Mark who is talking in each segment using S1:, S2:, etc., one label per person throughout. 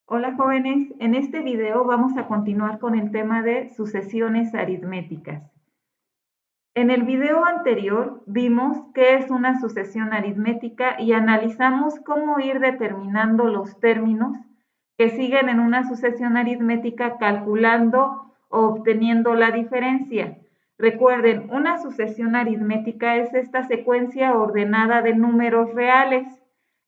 S1: Hola jóvenes, en este video vamos a continuar con el tema de sucesiones aritméticas. En el video anterior vimos qué es una sucesión aritmética y analizamos cómo ir determinando los términos que siguen en una sucesión aritmética calculando o obteniendo la diferencia. Recuerden, una sucesión aritmética es esta secuencia ordenada de números reales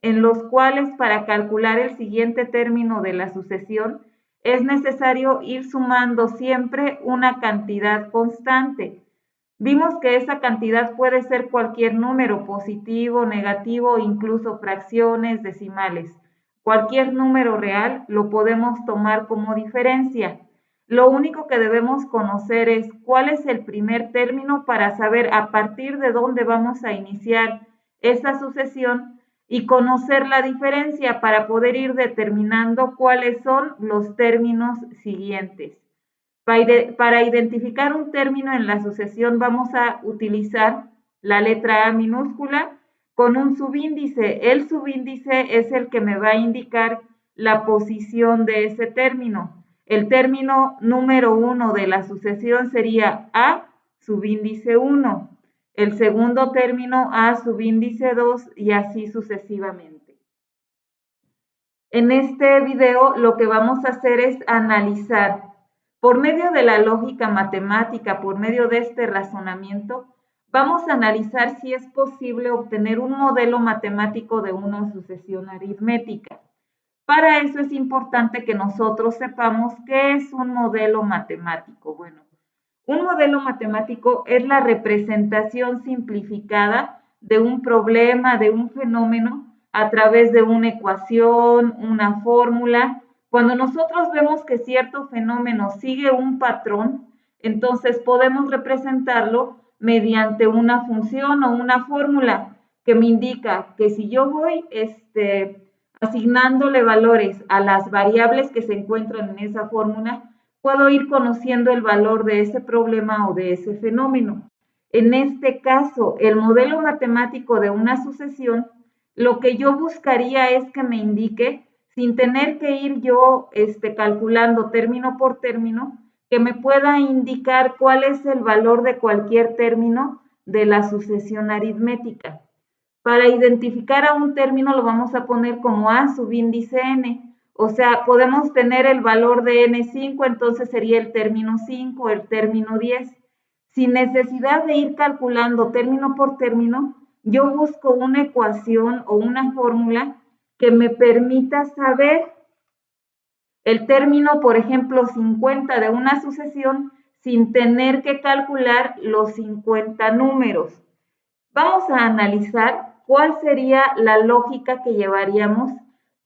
S1: en los cuales para calcular el siguiente término de la sucesión es necesario ir sumando siempre una cantidad constante. Vimos que esa cantidad puede ser cualquier número, positivo, negativo, incluso fracciones, decimales. Cualquier número real lo podemos tomar como diferencia. Lo único que debemos conocer es cuál es el primer término para saber a partir de dónde vamos a iniciar esa sucesión y conocer la diferencia para poder ir determinando cuáles son los términos siguientes. Para identificar un término en la sucesión vamos a utilizar la letra A minúscula con un subíndice. El subíndice es el que me va a indicar la posición de ese término. El término número 1 de la sucesión sería A subíndice 1. El segundo término A subíndice 2 y así sucesivamente. En este video lo que vamos a hacer es analizar por medio de la lógica matemática, por medio de este razonamiento, vamos a analizar si es posible obtener un modelo matemático de una sucesión aritmética. Para eso es importante que nosotros sepamos qué es un modelo matemático. Bueno, un modelo matemático es la representación simplificada de un problema, de un fenómeno, a través de una ecuación, una fórmula. Cuando nosotros vemos que cierto fenómeno sigue un patrón, entonces podemos representarlo mediante una función o una fórmula que me indica que si yo voy asignándole valores a las variables que se encuentran en esa fórmula, puedo ir conociendo el valor de ese problema o de ese fenómeno. En este caso, el modelo matemático de una sucesión, lo que yo buscaría es que me indique, sin tener que ir yo calculando término por término, que me pueda indicar cuál es el valor de cualquier término de la sucesión aritmética. Para identificar a un término lo vamos a poner como A subíndice n. O sea, podemos tener el valor de n5, entonces sería el término 5, el término 10. Sin necesidad de ir calculando término por término, yo busco una ecuación o una fórmula que me permita saber el término, por ejemplo, 50 de una sucesión sin tener que calcular los 50 números. Vamos a analizar cuál sería la lógica que llevaríamos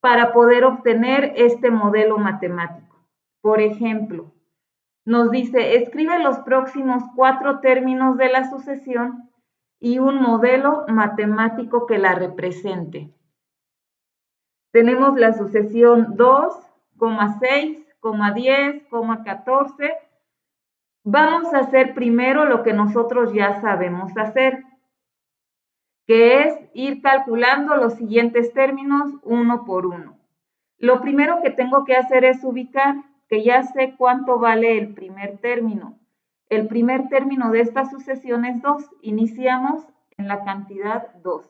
S1: para poder obtener este modelo matemático. Por ejemplo, nos dice, escribe los próximos 4 términos de la sucesión y un modelo matemático que la represente. Tenemos la sucesión 2, 6, 10, 14. Vamos a hacer primero lo que nosotros ya sabemos hacer, que es ir calculando los siguientes términos uno por uno. Lo primero que tengo que hacer es ubicar, que ya sé cuánto vale el primer término. El primer término de esta sucesión es 2. Iniciamos en la cantidad 2.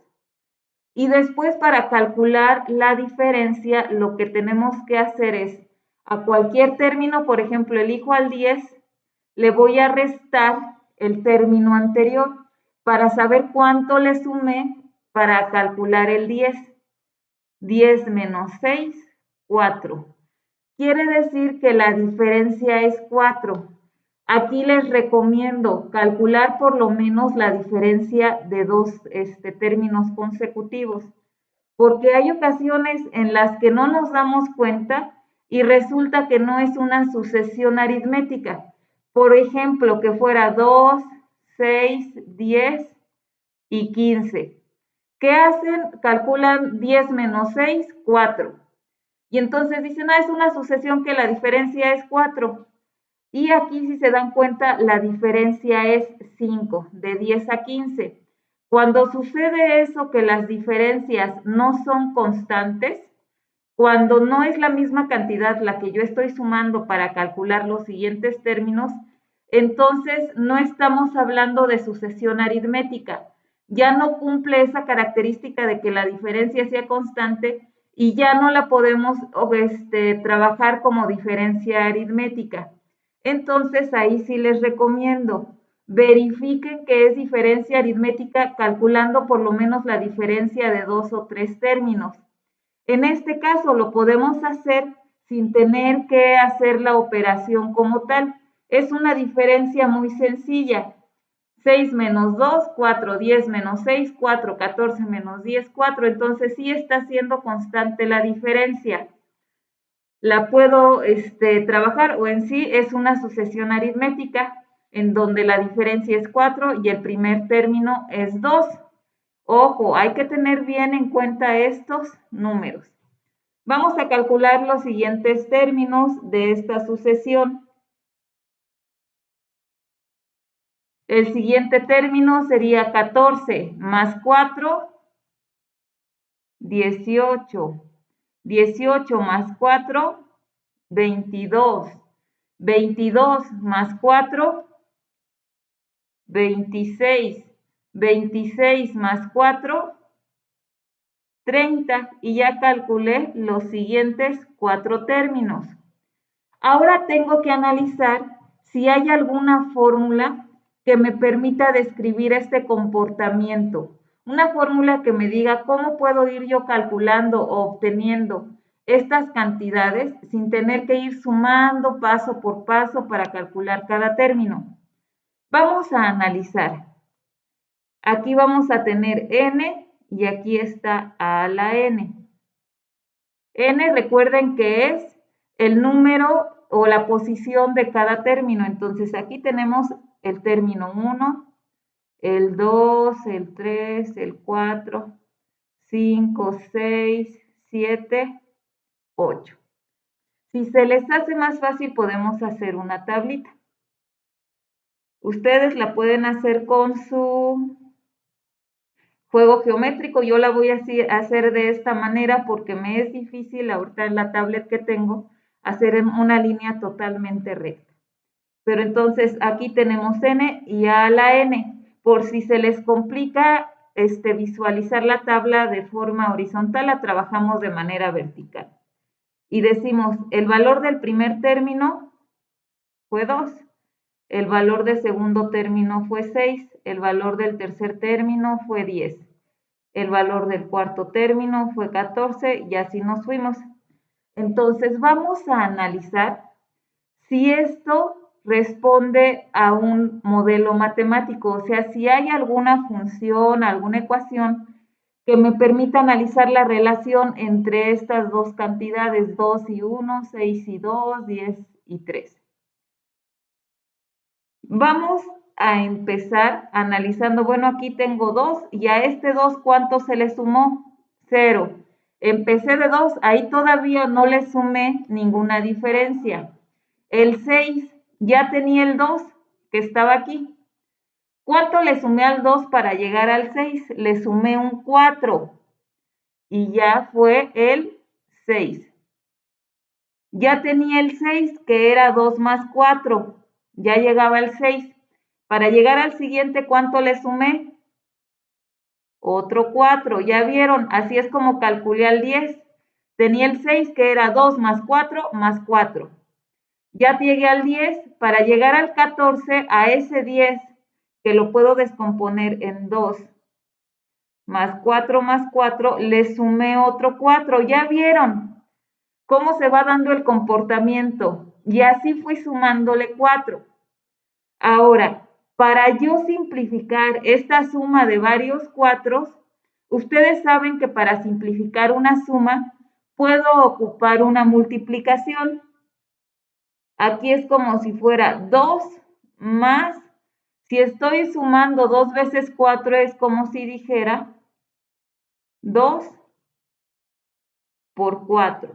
S1: Y después, para calcular la diferencia, lo que tenemos que hacer es, a cualquier término, por ejemplo, elijo al 10, le voy a restar el término anterior para saber cuánto le sumé para calcular el 10. 10 menos 6, 4. Quiere decir que la diferencia es 4. Aquí les recomiendo calcular por lo menos la diferencia de dos términos consecutivos, porque hay ocasiones en las que no nos damos cuenta y resulta que no es una sucesión aritmética. Por ejemplo, que fuera 2, 6, 10 y 15. ¿Qué hacen? Calculan 10 menos 6, 4. Y entonces dicen, es una sucesión que la diferencia es 4. Y aquí, si se dan cuenta, la diferencia es 5, de 10 a 15. Cuando sucede eso, que las diferencias no son constantes, Cuando no es la misma cantidad la que yo estoy sumando para calcular los siguientes términos, entonces no estamos hablando de sucesión aritmética. Ya no cumple esa característica de que la diferencia sea constante y ya no la podemos trabajar como diferencia aritmética. Entonces ahí sí les recomiendo, verifiquen que es diferencia aritmética calculando por lo menos la diferencia de 2 o 3 términos. En este caso lo podemos hacer sin tener que hacer la operación como tal. Es una diferencia muy sencilla. 6 menos 2, 4, 10 menos 6, 4, 14 menos 10, 4. Entonces sí está siendo constante la diferencia. La puedo trabajar o en sí es una sucesión aritmética en donde la diferencia es 4 y el primer término es 2. Ojo, hay que tener bien en cuenta estos números. Vamos a calcular los siguientes términos de esta sucesión. El siguiente término sería 14 más 4, 18. 18 más 4, 22. 22 más 4, 26. 26 más 4, 30. Y ya calculé los siguientes 4 términos. Ahora tengo que analizar si hay alguna fórmula que me permita describir este comportamiento. Una fórmula que me diga cómo puedo ir yo calculando o obteniendo estas cantidades sin tener que ir sumando paso por paso para calcular cada término. Vamos a analizar. Aquí vamos a tener n y aquí está a la n. N, recuerden que es el número o la posición de cada término. Entonces aquí tenemos el término 1, el 2, el 3, el 4, 5, 6, 7, 8. Si se les hace más fácil, podemos hacer una tablita. Ustedes la pueden hacer con su juego geométrico. Yo la voy a hacer de esta manera porque me es difícil ahorita en la tablet que tengo hacer en una línea totalmente recta. Pero entonces aquí tenemos n y a la n. Por si se les complica visualizar la tabla de forma horizontal, la trabajamos de manera vertical. Y decimos, el valor del primer término fue 2. El valor del segundo término fue 6. El valor del tercer término fue 10. El valor del cuarto término fue 14 y así nos fuimos. Entonces vamos a analizar si esto responde a un modelo matemático, o sea, si hay alguna función, alguna ecuación que me permita analizar la relación entre estas dos cantidades, 2 y 1, 6 y 2, 10 y 3. Vamos a empezar analizando, bueno, aquí tengo 2 y a este 2, ¿cuánto se le sumó? 0. Empecé de 2, ahí todavía no le sumé ninguna diferencia. El 6, ya tenía el 2 que estaba aquí. ¿Cuánto le sumé al 2 para llegar al 6? Le sumé un 4 y ya fue el 6. Ya tenía el 6 que era 2 más 4, ya llegaba el 6. Para llegar al siguiente, ¿cuánto le sumé? Otro 4, ya vieron, así es como calculé al 10. Tenía el 6 que era 2 más 4 más 4. Ya llegué al 10, para llegar al 14, a ese 10, que lo puedo descomponer en 2, más 4, le sumé otro 4. ¿Ya vieron cómo se va dando el comportamiento? Y así fui sumándole 4. Ahora, para yo simplificar esta suma de varios 4, ustedes saben que para simplificar una suma, puedo ocupar una multiplicación. Aquí es como si fuera 2 más, si estoy sumando 2 veces 4, es como si dijera 2 por 4.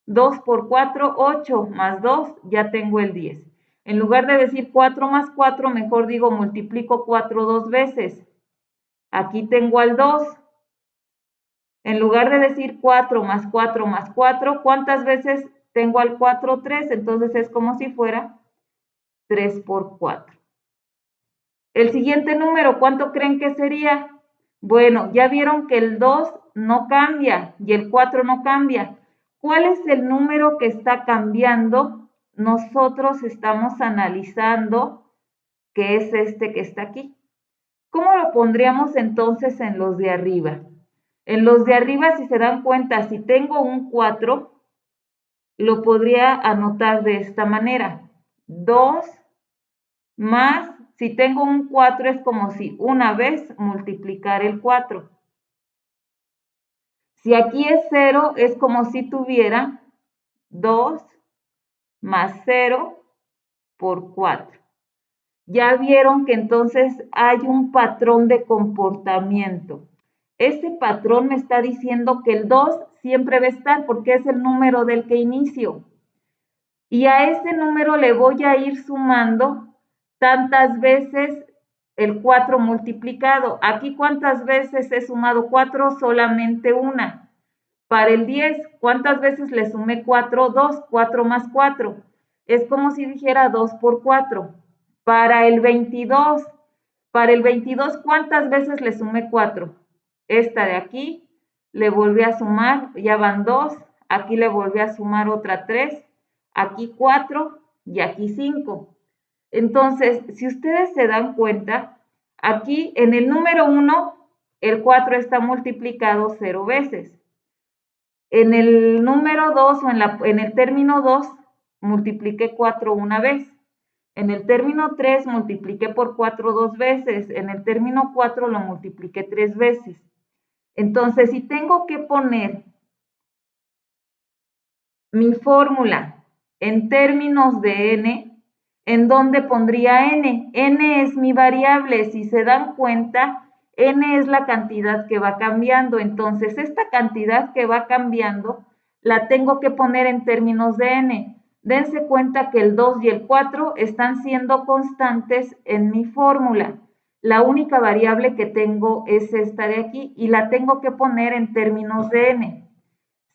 S1: 2 por 4, 8, más 2, ya tengo el 10. En lugar de decir 4 más 4, mejor digo multiplico 4 2 veces. Aquí tengo al 2. En lugar de decir 4 más 4 más 4, ¿cuántas veces tengo al 4? 3, entonces es como si fuera 3 por 4. El siguiente número, ¿cuánto creen que sería? Bueno, ya vieron que el 2 no cambia y el 4 no cambia. ¿Cuál es el número que está cambiando? Nosotros estamos analizando que es este que está aquí. ¿Cómo lo pondríamos entonces en los de arriba? En los de arriba, si se dan cuenta, si tengo un 4, lo podría anotar de esta manera. 2 más, si tengo un 4 es como si una vez multiplicar el 4. Si aquí es 0, es como si tuviera 2 más 0 por 4. Ya vieron que entonces hay un patrón de comportamiento. Este patrón me está diciendo que el 2 siempre va a estar porque es el número del que inicio. Y a ese número le voy a ir sumando tantas veces el 4 multiplicado. Aquí, ¿cuántas veces he sumado 4? Solamente una. Para el 10, ¿cuántas veces le sumé 4? 2, 4 más 4. Es como si dijera 2 por 4. Para el 22, ¿cuántas veces le sumé 4? Esta de aquí, le volví a sumar, ya van 2. Aquí le volví a sumar otra 3. Aquí 4 y aquí 5. Entonces, si ustedes se dan cuenta, aquí en el número 1, el 4 está multiplicado 0 veces. En el número 2 o en el término 2, multipliqué 4 una vez. En el término 3 multipliqué por 4 2 veces. En el término 4 lo multipliqué 3 veces. Entonces, si tengo que poner mi fórmula en términos de n, ¿en dónde pondría n? N es mi variable. Si se dan cuenta, n es la cantidad que va cambiando. Entonces, esta cantidad que va cambiando la tengo que poner en términos de n. Dense cuenta que el 2 y el 4 están siendo constantes en mi fórmula. La única variable que tengo es esta de aquí y la tengo que poner en términos de n.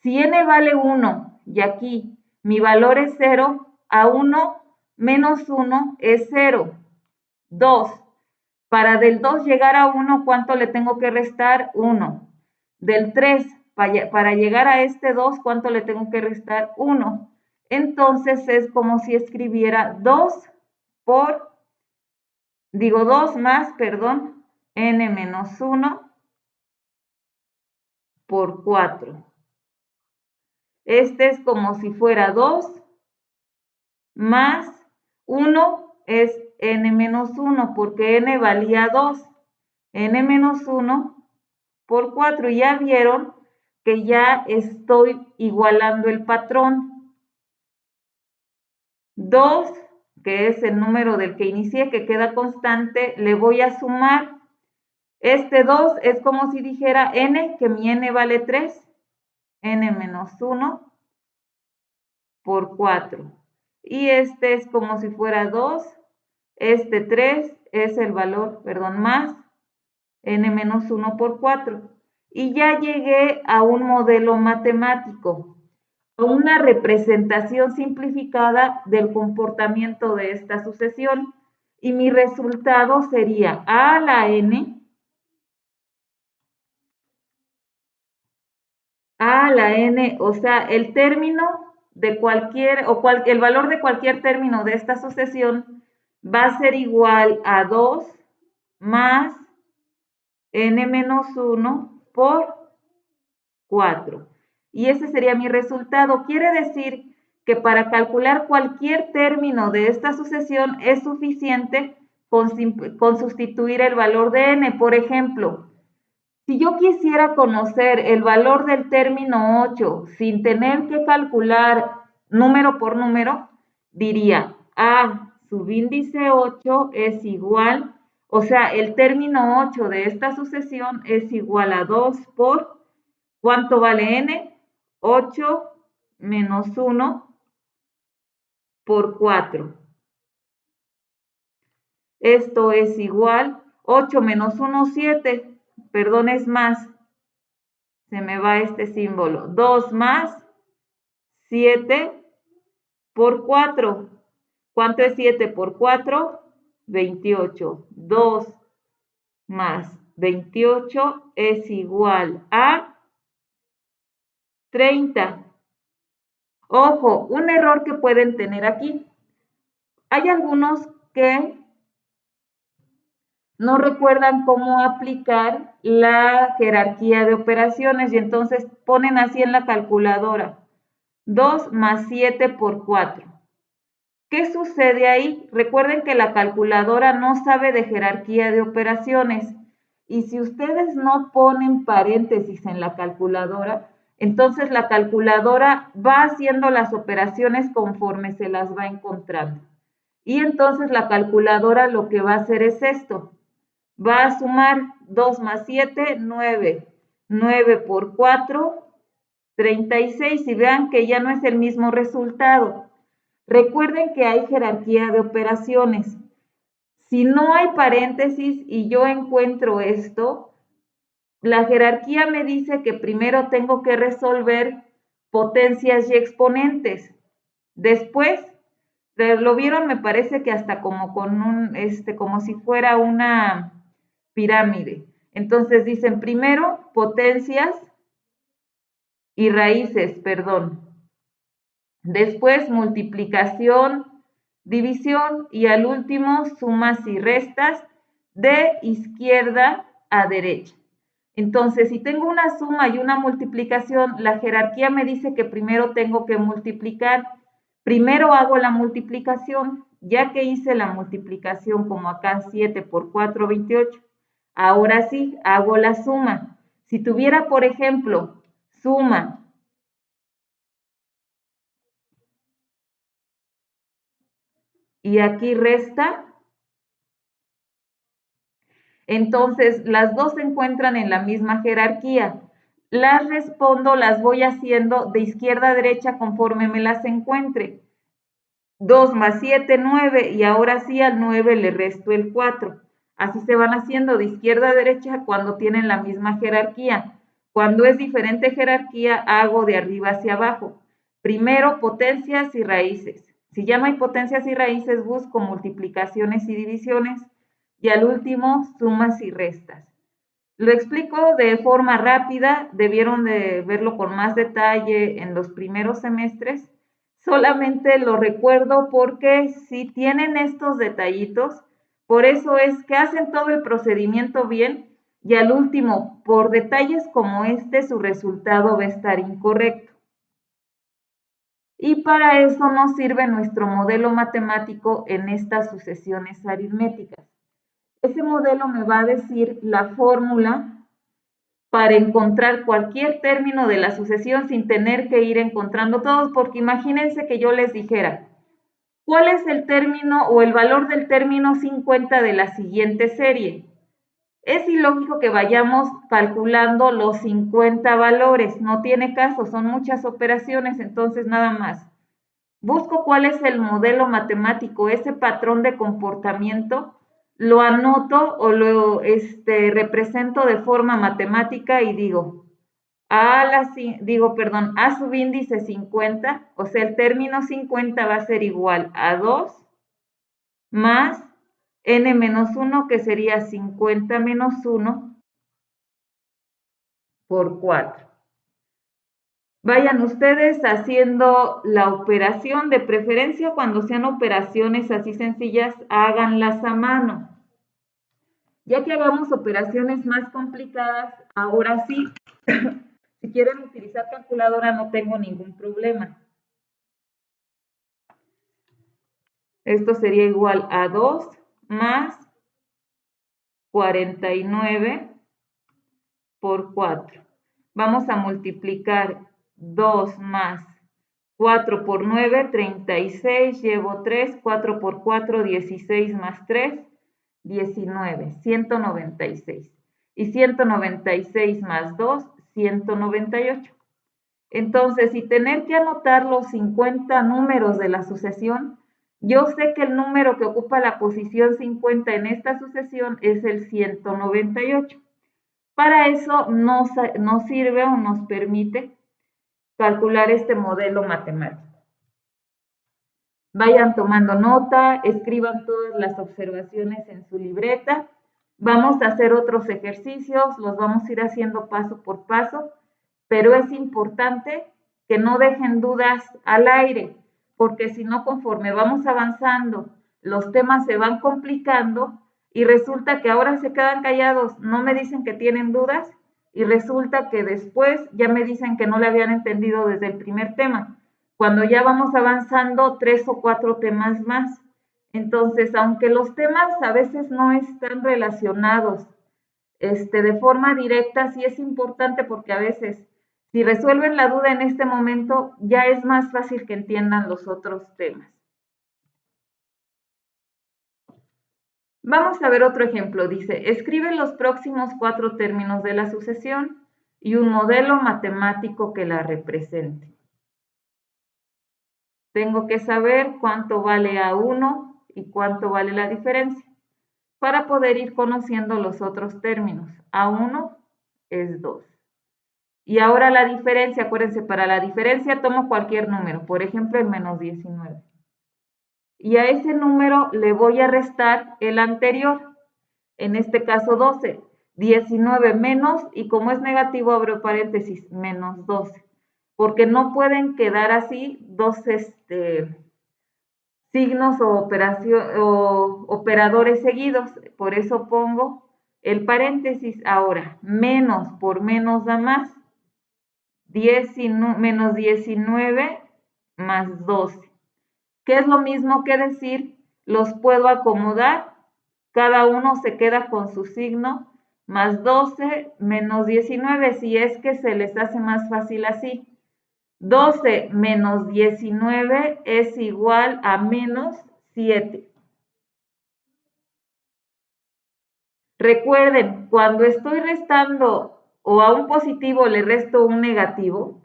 S1: Si n vale 1 y aquí mi valor es 0, a 1 menos 1 es 0. 2. Para del 2 llegar a 1, ¿cuánto le tengo que restar? 1. Del 3, para llegar a este 2, ¿cuánto le tengo que restar? 1. Entonces es como si escribiera 2 más, n menos 1 por 4. Este es como si fuera 2 más 1 es n menos 1, porque n valía 2. N menos 1 por 4. Ya vieron que ya estoy igualando el patrón. 2, que es el número del que inicié, que queda constante, le voy a sumar. Este 2 es como si dijera n, que mi n vale 3. N menos 1 por 4. Y este es como si fuera 2. Este 3 es el valor, más n menos 1 por 4. Y ya llegué a un modelo matemático, a una representación simplificada del comportamiento de esta sucesión. Y mi resultado sería a a la n, o sea, el término de cualquier, el valor de cualquier término de esta sucesión va a ser igual a 2 más n menos 1 por 4. Y ese sería mi resultado. Quiere decir que para calcular cualquier término de esta sucesión es suficiente con sustituir el valor de n. Por ejemplo, si yo quisiera conocer el valor del término 8 sin tener que calcular número por número, diría A subíndice 8 es igual, o sea, el término 8 de esta sucesión es igual a 2 por, ¿cuánto vale n? 8 menos 1 por 4. Esto es igual, 8 menos 1, 7, es más. se me va este símbolo. 2 más 7 por 4. ¿Cuánto es 7 por 4? 28. 2 más 28 es igual a 30. Ojo, un error que pueden tener aquí. Hay algunos que no recuerdan cómo aplicar la jerarquía de operaciones y entonces ponen así en la calculadora. 2 más 7 por 4. ¿Qué sucede ahí? Recuerden que la calculadora no sabe de jerarquía de operaciones y si ustedes no ponen paréntesis en la calculadora, entonces la calculadora va haciendo las operaciones conforme se las va encontrando. Y entonces la calculadora lo que va a hacer es esto. Va a sumar 2 más 7, 9. 9 por 4, 36. Y vean que ya no es el mismo resultado. Recuerden que hay jerarquía de operaciones. Si no hay paréntesis y yo encuentro esto, la jerarquía me dice que primero tengo que resolver potencias y exponentes. Después, ¿lo vieron? Me parece que hasta como con un, como si fuera una pirámide. Entonces dicen primero potencias y raíces, perdón. Después multiplicación, división y al último sumas y restas de izquierda a derecha. Entonces, si tengo una suma y una multiplicación, la jerarquía me dice que primero tengo que multiplicar. Primero hago la multiplicación, ya que hice la multiplicación como acá 7 por 4, 28. Ahora sí, hago la suma. Si tuviera, por ejemplo, suma y aquí resta, entonces las dos se encuentran en la misma jerarquía. Las respondo, las voy haciendo de izquierda a derecha conforme me las encuentre. 2 más 7, 9, y ahora sí al 9 le resto el 4. Así se van haciendo de izquierda a derecha cuando tienen la misma jerarquía. Cuando es diferente jerarquía, hago de arriba hacia abajo. Primero potencias y raíces. Si ya no hay potencias y raíces, busco multiplicaciones y divisiones. Y al último, sumas y restas. Lo explico de forma rápida, debieron de verlo con más detalle en los primeros semestres. Solamente lo recuerdo porque si tienen estos detallitos, por eso es que hacen todo el procedimiento bien y al último, por detalles como este, su resultado va a estar incorrecto. Y para eso nos sirve nuestro modelo matemático en estas sucesiones aritméticas. Ese modelo me va a decir la fórmula para encontrar cualquier término de la sucesión sin tener que ir encontrando todos, porque imagínense que yo les dijera, ¿cuál es el término o el valor del término 50 de la siguiente serie? Es ilógico que vayamos calculando los 50 valores, no tiene caso, son muchas operaciones, entonces nada más. Busco cuál es el modelo matemático, ese patrón de comportamiento, lo anoto o lo represento de forma matemática y digo, A subíndice 50, o sea, el término 50 va a ser igual a 2 más n menos 1, que sería 50 menos 1 por 4. Vayan ustedes haciendo la operación, de preferencia cuando sean operaciones así sencillas, háganlas a mano. Ya que hagamos operaciones más complicadas, ahora sí, si quieren utilizar calculadora no tengo ningún problema. Esto sería igual a 2 más 49 por 4. Vamos a multiplicar 2 más 4 por 9, 36, llevo 3, 4 por 4, 16 más 3, 19, 196. Y 196 más 2, 198. Entonces, si tener que anotar los 50 números de la sucesión, yo sé que el número que ocupa la posición 50 en esta sucesión es el 198. Para eso nos sirve o nos permite calcular este modelo matemático. Vayan tomando nota, escriban todas las observaciones en su libreta. Vamos a hacer otros ejercicios, los vamos a ir haciendo paso por paso, pero es importante que no dejen dudas al aire, porque si no, conforme vamos avanzando, los temas se van complicando y resulta que ahora se quedan callados, no me dicen que tienen dudas y resulta que después ya me dicen que no le habían entendido desde el primer tema, cuando ya vamos avanzando 3 o 4 temas más. Entonces, aunque los temas a veces no están relacionados de forma directa, sí es importante porque a veces, si resuelven la duda en este momento, ya es más fácil que entiendan los otros temas. Vamos a ver otro ejemplo. Dice, escribe los próximos 4 términos de la sucesión y un modelo matemático que la represente. Tengo que saber cuánto vale A1 y cuánto vale la diferencia para poder ir conociendo los otros términos. A1 es 2. Y ahora la diferencia, acuérdense, para la diferencia tomo cualquier número, por ejemplo el menos 19. Y a ese número le voy a restar el anterior, en este caso 12. 19 menos, y como es negativo abro paréntesis, menos 12. Porque no pueden quedar así dos signos o operadores seguidos. Por eso pongo el paréntesis. Ahora, menos por menos da más. Menos 19 más 12, que es lo mismo que decir, los puedo acomodar, cada uno se queda con su signo, más 12 menos 19, si es que se les hace más fácil así. 12 menos 19 es igual a menos 7. Recuerden, cuando estoy restando o a un positivo le resto un negativo,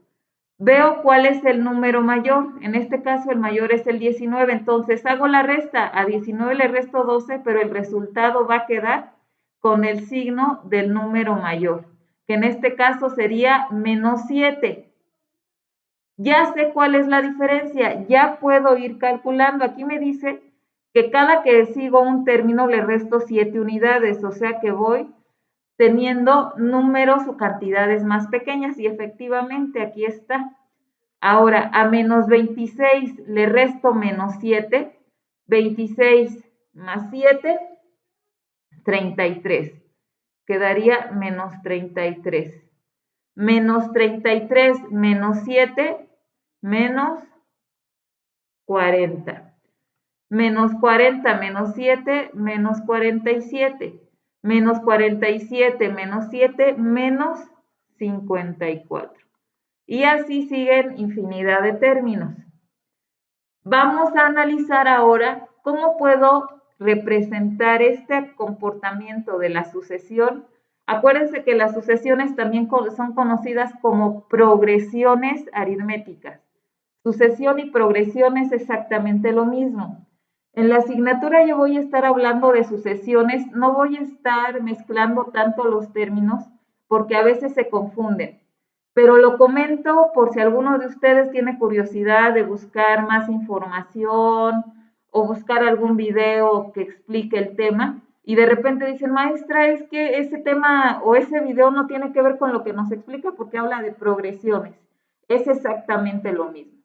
S1: veo cuál es el número mayor. En este caso el mayor es el 19, entonces hago la resta. A 19 le resto 12, pero el resultado va a quedar con el signo del número mayor, que en este caso sería menos 7. Ya sé cuál es la diferencia, ya puedo ir calculando. Aquí me dice que cada que sigo un término le resto 7 unidades, o sea que voy teniendo números o cantidades más pequeñas y efectivamente aquí está. Ahora, a menos 26 le resto menos 7, 26 más 7, 33. Quedaría menos 33. Menos 33 menos 7, menos 40. Menos 40 menos 7, menos 47. Menos 47 menos 7, menos 54. Y así siguen infinidad de términos. Vamos a analizar ahora cómo puedo representar este comportamiento de la sucesión. Acuérdense que las sucesiones también son conocidas como progresiones aritméticas. Sucesión y progresión es exactamente lo mismo. En la asignatura yo voy a estar hablando de sucesiones, no voy a estar mezclando tanto los términos porque a veces se confunden. Pero lo comento por si alguno de ustedes tiene curiosidad de buscar más información o buscar algún video que explique el tema y de repente dicen, maestra, es que ese tema o ese video no tiene que ver con lo que nos explica porque habla de progresiones. Es exactamente lo mismo.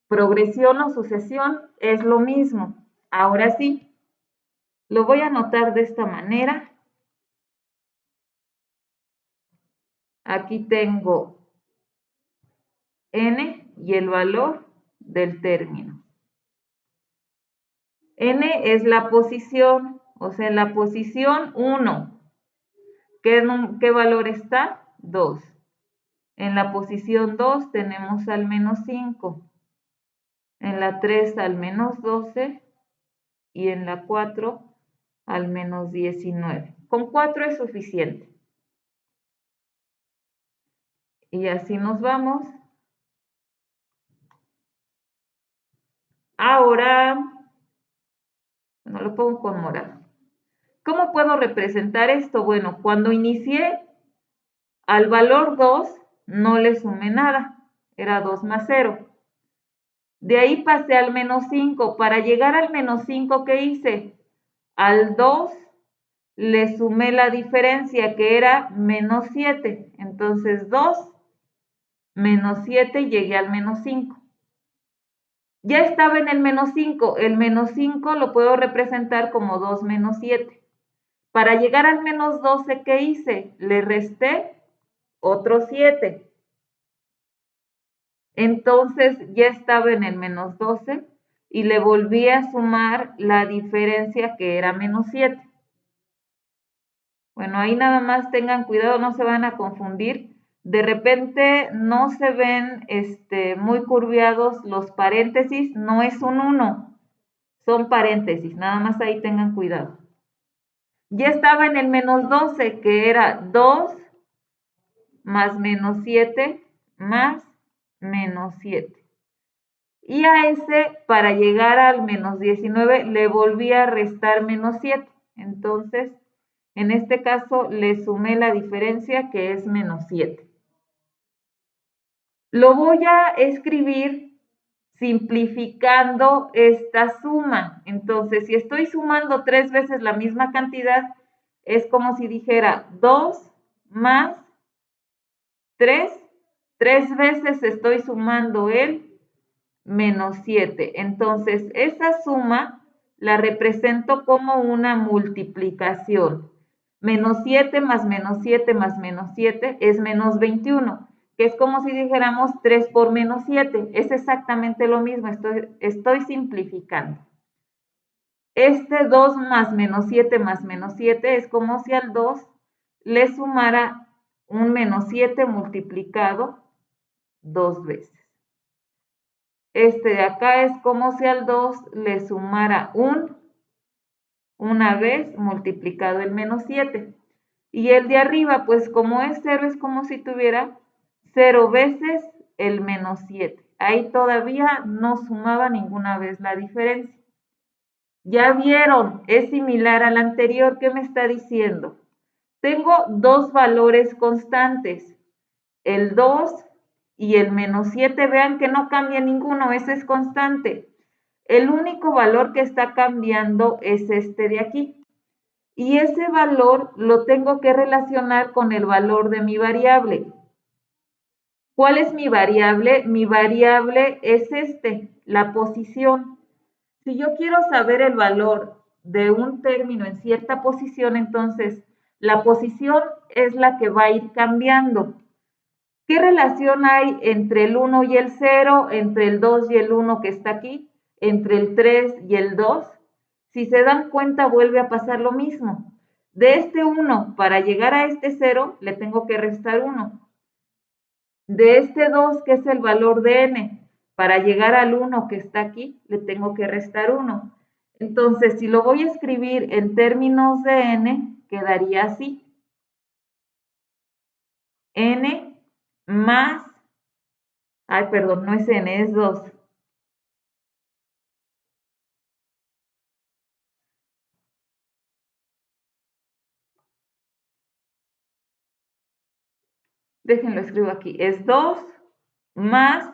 S1: Progresión o sucesión es lo mismo. Ahora sí, lo voy a anotar de esta manera. Aquí tengo n y el valor del término. N es la posición, o sea, en la posición 1. ¿Qué valor está? 2. En la posición 2 tenemos al menos 5. En la 3 al menos 12. Y en la 4 al menos 19. Con 4 es suficiente. Y así nos vamos. Ahora, no lo pongo con morado. ¿Cómo puedo representar esto? Bueno, cuando inicié Al valor 2 no le sumé nada, era 2 más 0. De ahí pasé al menos 5. Para llegar al menos 5, ¿qué hice? Al 2 le sumé la diferencia, que era menos 7. Entonces 2 menos 7 y llegué al menos 5. Ya estaba en el menos 5. El menos 5 lo puedo representar como 2 menos 7. Para llegar al menos 12, ¿qué hice? Le resté otro 7. Entonces ya estaba en el menos 12 y le volví a sumar la diferencia, que era menos 7. Bueno, ahí nada más tengan cuidado, no se van a confundir. De repente no se ven muy curviados los paréntesis, no es un 1, son paréntesis, nada más ahí tengan cuidado. Ya estaba en el menos 12, que era 2 más menos 7 más menos 7. Y a ese, para llegar al menos 19, le volví a restar menos 7. Entonces, en este caso, le sumé la diferencia, que es menos 7. Lo voy a escribir simplificando esta suma. Entonces, si estoy sumando 3 veces la misma cantidad, es como si dijera 2 más 3. 3 veces estoy sumando el menos 7. Entonces, esa suma la represento como una multiplicación. Menos 7 más menos 7 más menos 7 es menos 21, que es como si dijéramos 3 por menos 7. Es exactamente lo mismo, estoy simplificando. 2 más menos 7 es como si al 2 le sumara un menos 7 multiplicado 2 veces. De acá es como si al 2 le sumara una vez multiplicado el menos 7. Y el de arriba, pues como es 0, es como si tuviera 0 veces el menos 7. Ahí todavía no sumaba ninguna vez la diferencia. Ya vieron, es similar al anterior. ¿Qué me está diciendo? Tengo dos valores constantes, el 2 y el menos 7. Vean que no cambia ninguno, ese es constante. El único valor que está cambiando es este de aquí. Y ese valor lo tengo que relacionar con el valor de mi variable. ¿Cuál es mi variable? Mi variable es la posición. Si yo quiero saber el valor de un término en cierta posición, entonces la posición es la que va a ir cambiando. ¿Qué relación hay entre el 1 y el 0, entre el 2 y el 1 que está aquí, entre el 3 y el 2? Si se dan cuenta, vuelve a pasar lo mismo. De este 1, para llegar a este 0, le tengo que restar 1. De este 2, que es el valor de n, para llegar al 1 que está aquí, le tengo que restar 1. Entonces, si lo voy a escribir en términos de n, quedaría así. N más, perdón, no es n, es 2. Déjenlo escribo aquí. Es 2 más,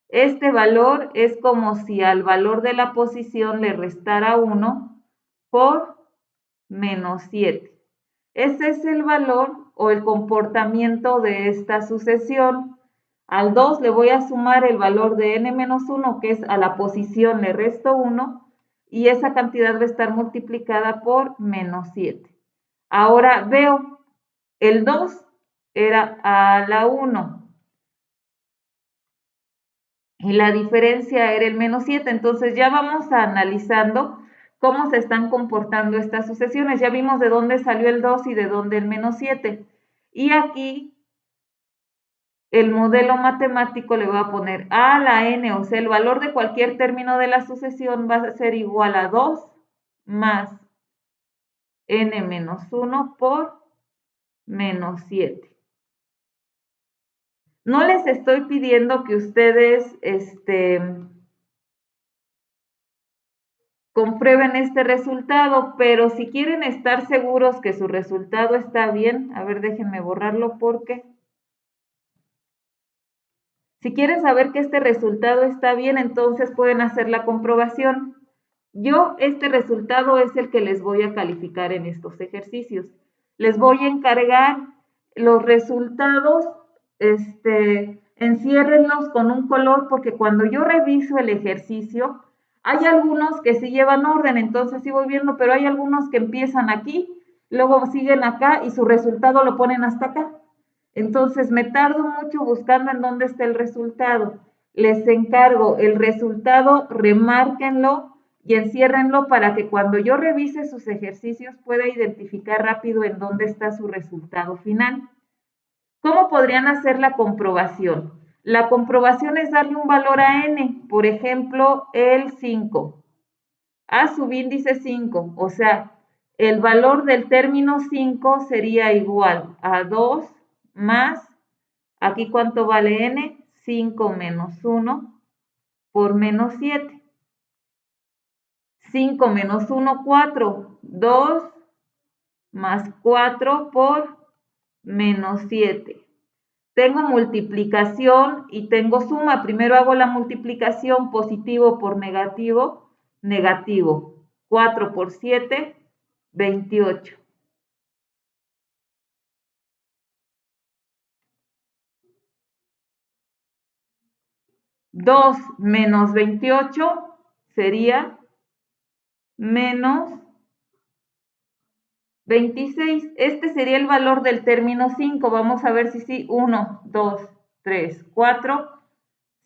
S1: este valor es como si al valor de la posición le restara 1 por menos 7. Ese es el valor o el comportamiento de esta sucesión. Al 2 le voy a sumar el valor de n menos 1, que es a la posición le resto 1, y esa cantidad va a estar multiplicada por menos 7. Ahora veo, el 2 era a la 1 y la diferencia era el menos 7. Entonces ya vamos analizando cómo se están comportando estas sucesiones. Ya vimos de dónde salió el 2 y de dónde el menos 7. Y aquí el modelo matemático le va a poner a la n, o sea, el valor de cualquier término de la sucesión va a ser igual a 2 más n menos 1 por menos 7. No les estoy pidiendo que ustedes comprueben este resultado, pero si quieren estar seguros que su resultado está bien, a ver, déjenme borrarlo porque... Si quieren saber que este resultado está bien, entonces pueden hacer la comprobación. Este resultado es el que les voy a calificar en estos ejercicios. Les voy a encargar los resultados, enciérrenlos con un color, porque cuando yo reviso el ejercicio, hay algunos que sí llevan orden, entonces sí voy viendo, pero hay algunos que empiezan aquí, luego siguen acá y su resultado lo ponen hasta acá. Entonces me tardo mucho buscando en dónde está el resultado. Les encargo el resultado, remárquenlo y enciérrenlo para que cuando yo revise sus ejercicios pueda identificar rápido en dónde está su resultado final. ¿Cómo podrían hacer la comprobación? La comprobación es darle un valor a n, por ejemplo, el 5, a subíndice 5, o sea, el valor del término 5 sería igual a 2 más, aquí ¿cuánto vale n? 5 menos 1 por menos 7. 5 menos 1, 4. 2 más 4 por menos 7. Tengo multiplicación y tengo suma. Primero hago la multiplicación, positivo por negativo, negativo. 4 por 7, 28. Dos menos 28 sería menos 26. Este sería el valor del término 5. Vamos a ver si sí. 1, 2, 3, 4,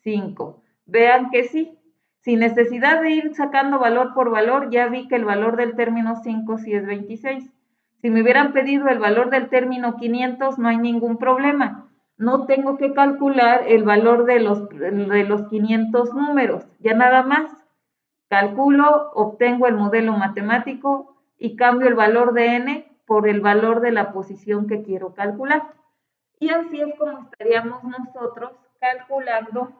S1: 5. Vean que sí. Sin necesidad de ir sacando valor por valor, ya vi que el valor del término 5 sí es 26. Si me hubieran pedido el valor del término 500, no hay ningún problema. No tengo que calcular el valor de los 500 números. Ya nada más. Calculo, obtengo el modelo matemático y cambio el valor de n por el valor de la posición que quiero calcular. Y así es como estaríamos nosotros calculando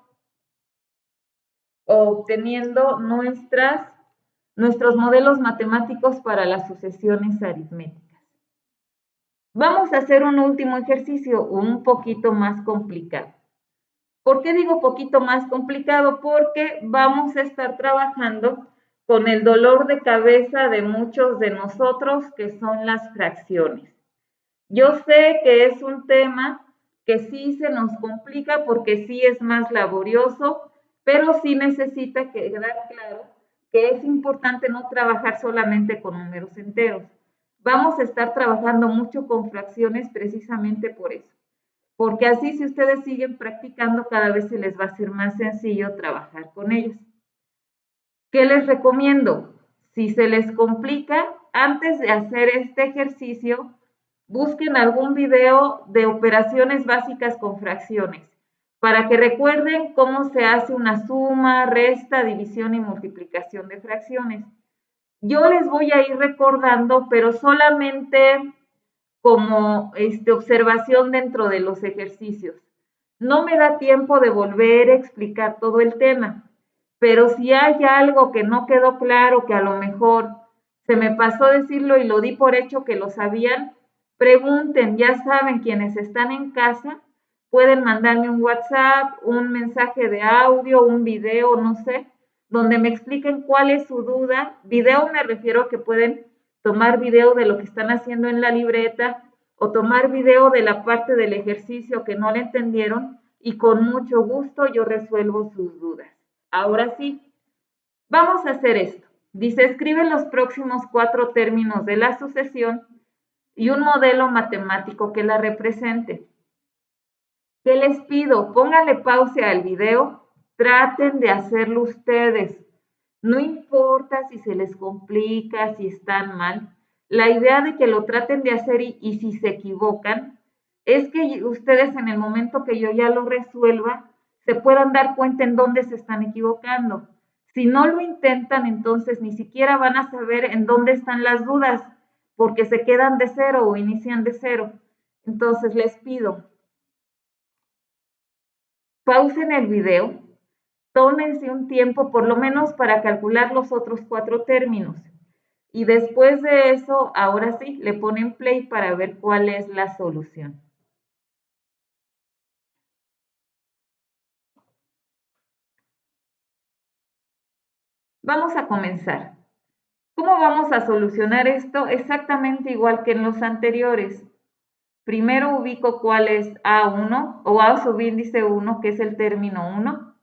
S1: o obteniendo nuestros modelos matemáticos para las sucesiones aritméticas. Vamos a hacer un último ejercicio un poquito más complicado. ¿Por qué digo poquito más complicado? Porque vamos a estar trabajando con el dolor de cabeza de muchos de nosotros, que son las fracciones. Yo sé que es un tema que sí se nos complica porque sí es más laborioso, pero sí necesita quedar claro que es importante no trabajar solamente con números enteros. Vamos a estar trabajando mucho con fracciones precisamente por eso. Porque así, si ustedes siguen practicando, cada vez se les va a hacer más sencillo trabajar con ellas. ¿Qué les recomiendo? Si se les complica, antes de hacer este ejercicio, busquen algún video de operaciones básicas con fracciones, para que recuerden cómo se hace una suma, resta, división y multiplicación de fracciones. Yo les voy a ir recordando, pero solamente como observación dentro de los ejercicios. No me da tiempo de volver a explicar todo el tema, pero si hay algo que no quedó claro, que a lo mejor se me pasó decirlo y lo di por hecho que lo sabían, pregunten. Ya saben, quienes están en casa pueden mandarme un WhatsApp, un mensaje de audio, un video, no sé, donde me expliquen cuál es su duda. Video me refiero a que pueden tomar video de lo que están haciendo en la libreta o tomar video de la parte del ejercicio que no le entendieron, y con mucho gusto yo resuelvo sus dudas. Ahora sí, vamos a hacer esto. Dice, escribe los próximos 4 términos de la sucesión y un modelo matemático que la represente. ¿Qué les pido? Pónganle pausa al video, traten de hacerlo ustedes. No importa si se les complica, si están mal. La idea de que lo traten de hacer y si se equivocan, es que ustedes en el momento que yo ya lo resuelva, se puedan dar cuenta en dónde se están equivocando. Si no lo intentan, entonces ni siquiera van a saber en dónde están las dudas, porque se quedan de cero o inician de cero. Entonces les pido, pausen el video, tómense un tiempo por lo menos para calcular los otros 4 términos. Y después de eso, ahora sí, le ponen play para ver cuál es la solución. Vamos a comenzar. ¿Cómo vamos a solucionar esto? Exactamente igual que en los anteriores. Primero ubico cuál es A1 o A subíndice 1, que es el término 1,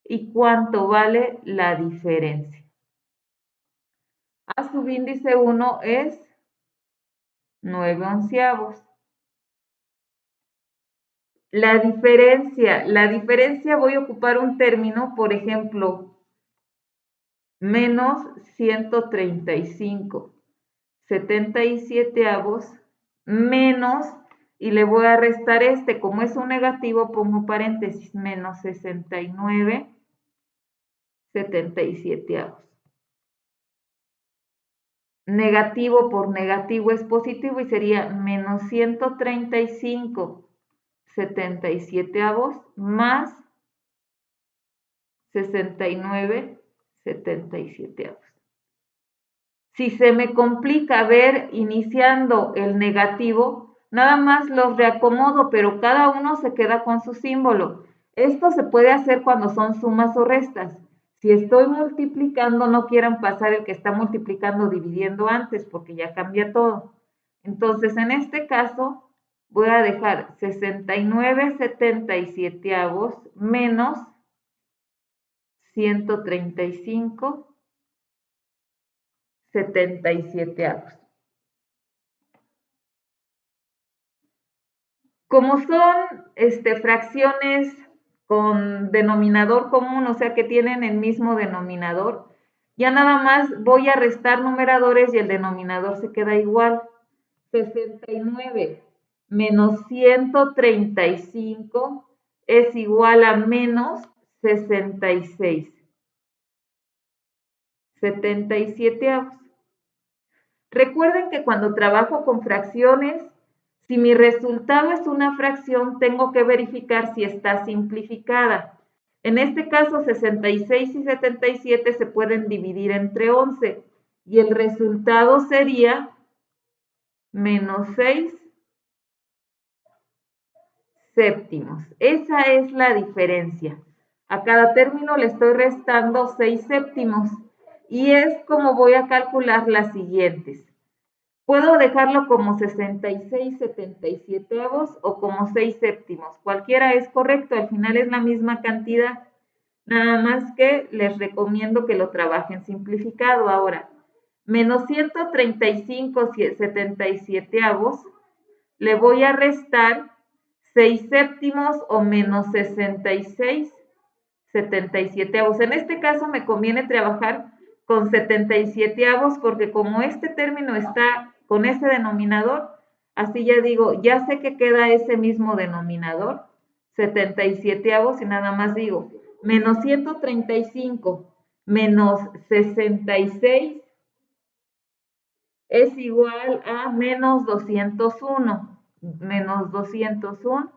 S1: y cuánto vale la diferencia. A subíndice 1 es 9 onceavos. La diferencia voy a ocupar un término, por ejemplo, menos 135, 77avos, menos, y le voy a restar este, como es un negativo, pongo paréntesis, menos 69, 77avos. Negativo por negativo es positivo y sería menos 135, 77avos, más 69, 77avos. Si se me complica ver iniciando el negativo, nada más los reacomodo, pero cada uno se queda con su símbolo. Esto se puede hacer cuando son sumas o restas. Si estoy multiplicando, no quieran pasar el que está multiplicando dividiendo antes, porque ya cambia todo. Entonces, en este caso, voy a dejar 69 77avos menos 135 77avos. Como son fracciones con denominador común, o sea que tienen el mismo denominador, ya nada más voy a restar numeradores y el denominador se queda igual. 69 menos 135 es igual a menos 66. 77avos. Recuerden que cuando trabajo con fracciones, si mi resultado es una fracción, tengo que verificar si está simplificada. En este caso, 66 y 77 se pueden dividir entre 11 y el resultado sería menos 6 séptimos. Esa es la diferencia. A cada término le estoy restando 6 séptimos y es como voy a calcular las siguientes. Puedo dejarlo como 66 77avos o como 6 séptimos. Cualquiera es correcto, al final es la misma cantidad. Nada más que les recomiendo que lo trabajen simplificado. Ahora, menos 135 77avos, le voy a restar 6 séptimos o menos 66 77avos. En este caso me conviene trabajar con 77avos porque como este término está con ese denominador, así ya digo, ya sé que queda ese mismo denominador, 77avos, y nada más digo, menos 135 menos 66 es igual a menos 201, menos 201,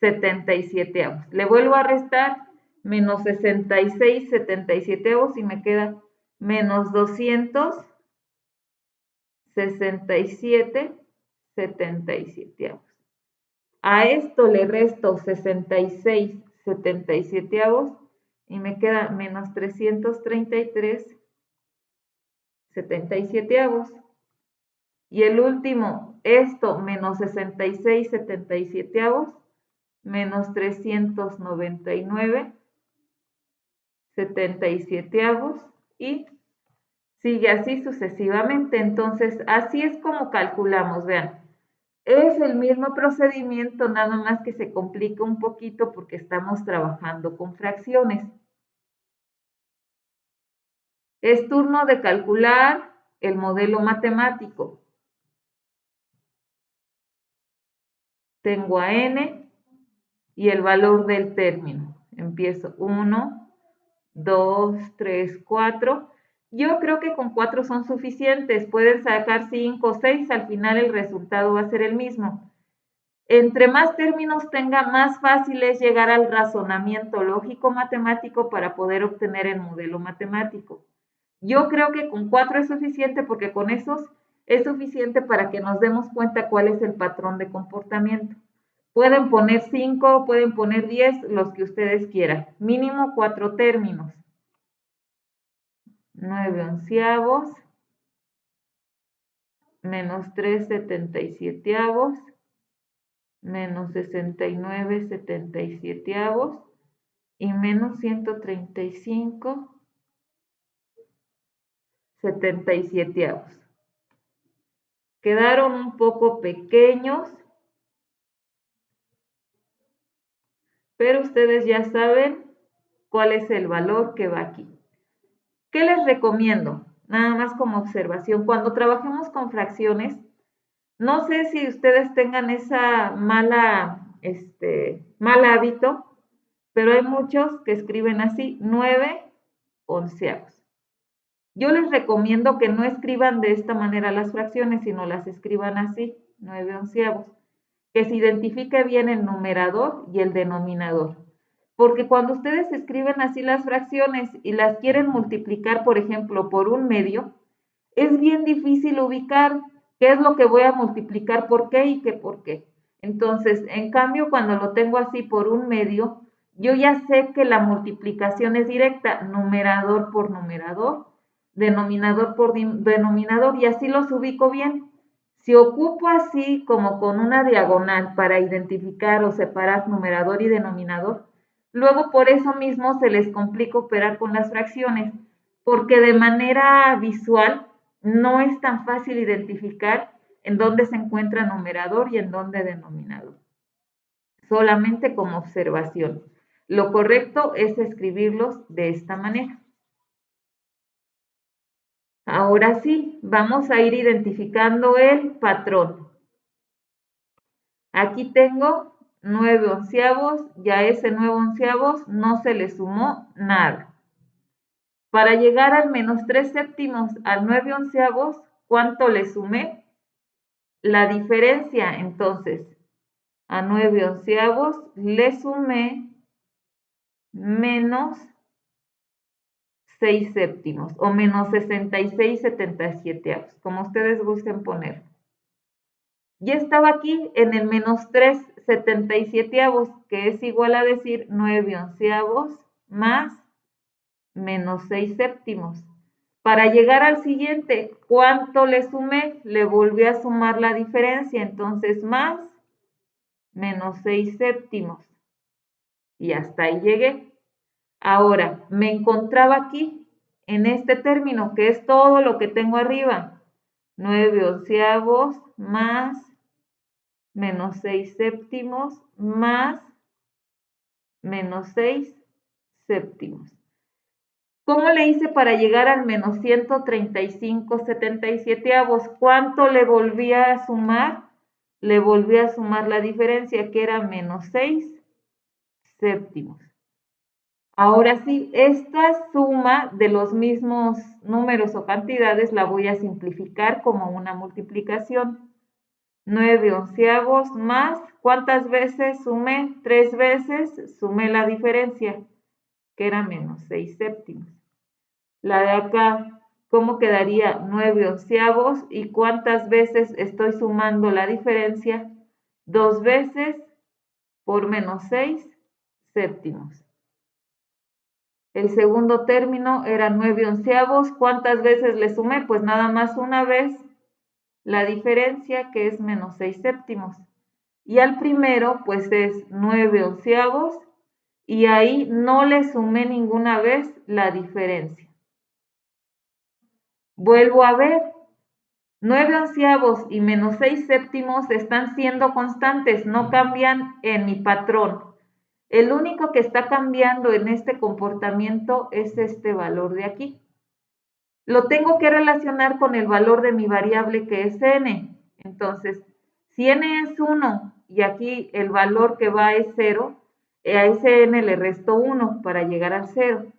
S1: 77avos. Le vuelvo a restar menos 66, 77avos y me queda menos 267, 77avos. A esto le resto 66, 77avos y me queda menos 333, 77avos. Y el último, esto menos 66, 77avos, menos 399, 77avos y sigue así sucesivamente. Entonces, así es como calculamos, vean. Es el mismo procedimiento, nada más que se complica un poquito porque estamos trabajando con fracciones. Es turno de calcular el modelo matemático. Tengo a n y el valor del término. Empiezo 1, 2, 3, 4. Yo creo que con 4 son suficientes. Pueden sacar 5 o 6. Al final el resultado va a ser el mismo. Entre más términos tenga, más fácil es llegar al razonamiento lógico matemático para poder obtener el modelo matemático. Yo creo que con 4 es suficiente porque con esos es suficiente para que nos demos cuenta cuál es el patrón de comportamiento. Pueden poner 5, pueden poner 10, los que ustedes quieran. Mínimo 4 términos. 9 onceavos menos 3 77avos menos 69 77avos y menos 135 77avos. Quedaron un poco pequeños, pero ustedes ya saben cuál es el valor que va aquí. ¿Qué les recomiendo? Nada más como observación, cuando trabajemos con fracciones, no sé si ustedes tengan esa mal hábito, pero hay muchos que escriben así, 9 onceavos. Yo les recomiendo que no escriban de esta manera las fracciones, sino las escriban así, 9 onceavos. Que se identifique bien el numerador y el denominador. Porque cuando ustedes escriben así las fracciones y las quieren multiplicar, por ejemplo, por un medio, es bien difícil ubicar qué es lo que voy a multiplicar por qué y qué por qué. Entonces, en cambio, cuando lo tengo así por un medio, yo ya sé que la multiplicación es directa, numerador por numerador, denominador por denominador, y así los ubico bien. Si ocupo así como con una diagonal para identificar o separar numerador y denominador, luego por eso mismo se les complica operar con las fracciones, porque de manera visual no es tan fácil identificar en dónde se encuentra numerador y en dónde denominador. Solamente como observación. Lo correcto es escribirlos de esta manera. Ahora sí, vamos a ir identificando el patrón. Aquí tengo 9 onceavos, ya ese 9 onceavos no se le sumó nada. Para llegar al menos 3 séptimos al 9 onceavos, ¿cuánto le sumé? La diferencia, entonces, a 9 onceavos le sumé menos 6 séptimos o menos 66 77avos, como ustedes gusten poner. Ya estaba aquí en el menos 3 77avos, que es igual a decir 9 onceavos más menos 6 séptimos. Para llegar al siguiente, ¿cuánto le sumé? Le volví a sumar la diferencia, entonces más menos 6 séptimos. Y hasta ahí llegué. Ahora, me encontraba aquí, en este término, que es todo lo que tengo arriba. 9 onceavos más menos 6 séptimos más menos 6 séptimos. ¿Cómo le hice para llegar al menos 135 77avos? ¿Cuánto le volví a sumar? Le volví a sumar la diferencia, que era menos 6 séptimos. Ahora sí, esta suma de los mismos números o cantidades la voy a simplificar como una multiplicación. 9 onceavos más, ¿cuántas veces sumé? 3 veces sumé la diferencia, que era menos 6 séptimos. La de acá, ¿cómo quedaría? 9 onceavos, ¿y cuántas veces estoy sumando la diferencia? 2 veces por menos 6 séptimos. El segundo término era 9 onceavos, ¿cuántas veces le sumé? Pues nada más una vez la diferencia, que es menos 6 séptimos. Y al primero, pues es 9 onceavos, y ahí no le sumé ninguna vez la diferencia. Vuelvo a ver, 9 onceavos y menos 6 séptimos están siendo constantes, no cambian en mi patrón. El único que está cambiando en este comportamiento es este valor de aquí. Lo tengo que relacionar con el valor de mi variable, que es n. Entonces, si n es 1 y aquí el valor que va es 0, a ese n le resto 1 para llegar al 0.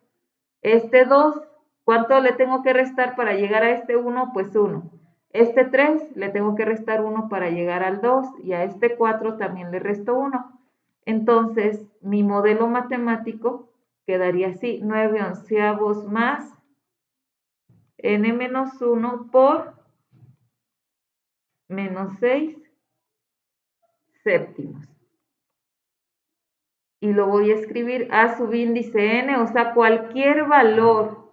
S1: Este 2, ¿cuánto le tengo que restar para llegar a este 1? Pues 1. Este 3 le tengo que restar 1 para llegar al 2 y a este 4 también le resto 1. Entonces, mi modelo matemático quedaría así, 9 onceavos más n menos 1 por menos 6 séptimos. Y lo voy a escribir a subíndice n, o sea, cualquier valor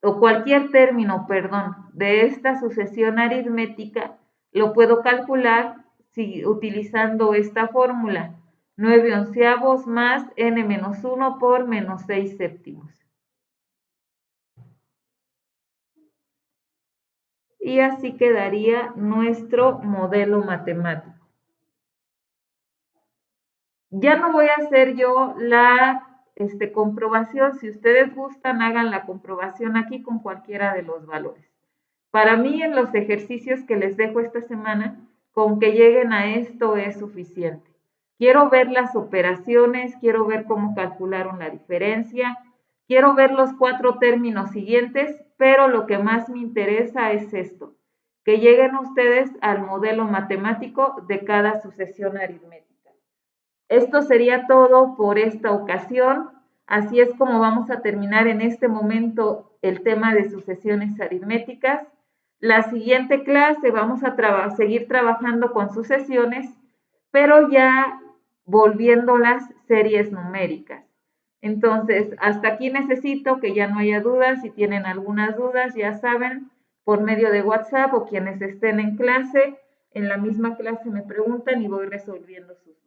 S1: o cualquier término, perdón, de esta sucesión aritmética lo puedo calcular utilizando esta fórmula, 9 onceavos más n menos 1 por menos 6 séptimos. Y así quedaría nuestro modelo matemático. Ya no voy a hacer yo la comprobación. Si ustedes gustan, hagan la comprobación aquí con cualquiera de los valores. Para mí, en los ejercicios que les dejo esta semana, con que lleguen a esto es suficiente. Quiero ver las operaciones, quiero ver cómo calcularon la diferencia, quiero ver los 4 términos siguientes, pero lo que más me interesa es esto, que lleguen ustedes al modelo matemático de cada sucesión aritmética. Esto sería todo por esta ocasión. Así es como vamos a terminar en este momento el tema de sucesiones aritméticas. La siguiente clase vamos a seguir trabajando con sucesiones, pero ya volviéndolas series numéricas. Entonces, hasta aquí necesito que ya no haya dudas. Si tienen algunas dudas, ya saben, por medio de WhatsApp o quienes estén en clase, en la misma clase me preguntan y voy resolviendo sus dudas.